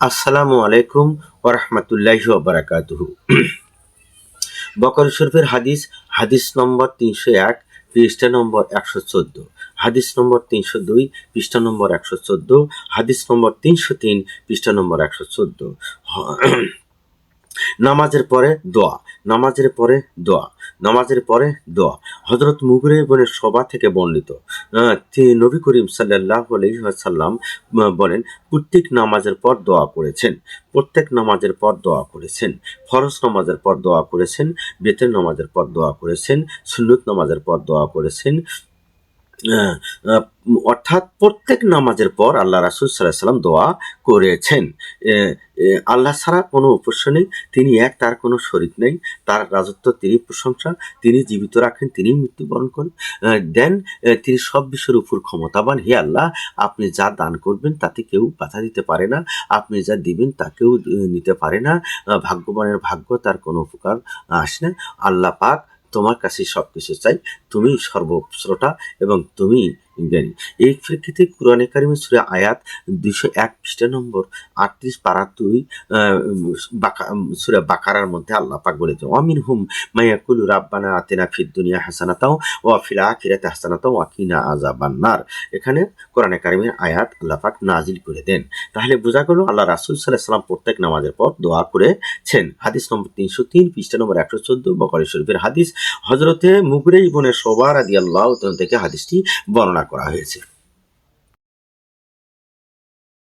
আসসালামু আলাইকুম ওরহমতুল্লাহি ওবারাকাতুহু। বকর শরীফের হাদিস নম্বর 301, পৃষ্ঠা নম্বর 114, হাদিস নম্বর 302, পৃষ্ঠা নম্বর 114, হাদিস নম্বর 303, পৃষ্ঠা নম্বর 114। নামাজের পরে দোয়া, নামাজের পরে দোয়া, নামাজের পরে দোয়া। হযরত মুগিরা ইবনে শুবা থেকে বর্ণিত, নবী করিম সাল্লাল্লাহু আলাইহি ওয়াসাল্লাম বলেন, প্রত্যেক নামাজের পর দোয়া করেছেন, প্রত্যেক নামাজের পর দোয়া করেছেন। ফরজ নামাজের পর দোয়া করেছেন, বেতের নামাজের পর দোয়া করেছেন, সুন্নত নামাজের পর দোয়া করেছেন। অর্থাৎ প্রত্যেক নামাজের পর আল্লাহ রাসূল সাল্লাল্লাহু আলাইহি ওয়াসাল্লাম দোয়া করেছেন। আল্লাহ ছাড়া কোনো উপাস্য নেই, তিনি এক, তার কোনো শরীক নেই, তার রাজত্ব তিনি প্রশংসা, তিনি জীবিত রাখেন, তিনি মৃত্যুবরণ করেন, দেন, তিনি সব বিষয়ের উপর ক্ষমতাবান। হে আল্লাহ, আপনি যা দান করবেন তাতে কেউ বাধা দিতে পারে না, আপনি যা দিবেন তা কেউ নিতে পারে না। ভাগ্যবানের ভাগ্য, তার কোনো উপকার আসে না। আল্লাহ পাক, তোমার কাছে সব কিছু চাই, তুমি সর্বশ্রোতা এবং তুমি জ্ঞানী। এই প্রেক্ষিতে কুরআনে কারিমে সূরা আয়াত 201, পৃষ্ঠা নম্বর 38, পারা 2, সূরা বাকারার মধ্যে আল্লাহ পাক বলেছেন, ওয়ামিনহুম মাইয়াকুলু রাব্বানা আতিনা ফিদ দুনিয়া হাসানাতাও ওয়া ফিল আখিরাতি হাসানাতাও ওয়া কিনা আযাবান্নার। এখানে কোরআনে কারিমের আয়াত আল্লাহ পাক নাজিল করে দেন। তাহলে বোঝা গেল আল্লাহ রাসূল সাল্লাল্লাহু আলাইহি ওয়াসাল্লাম প্রত্যেক নামাজের পর দোয়া করেছেন। হাদিস নম্বর 303, পৃষ্ঠা নম্বর 114, বুখারী শরীফের হাদিস। হযরতে মুগিরা ইবনে শুবা রাদিয়াল্লাহু তাআলা থেকে হাদিসটি বর্ণনা করা হয়েছে।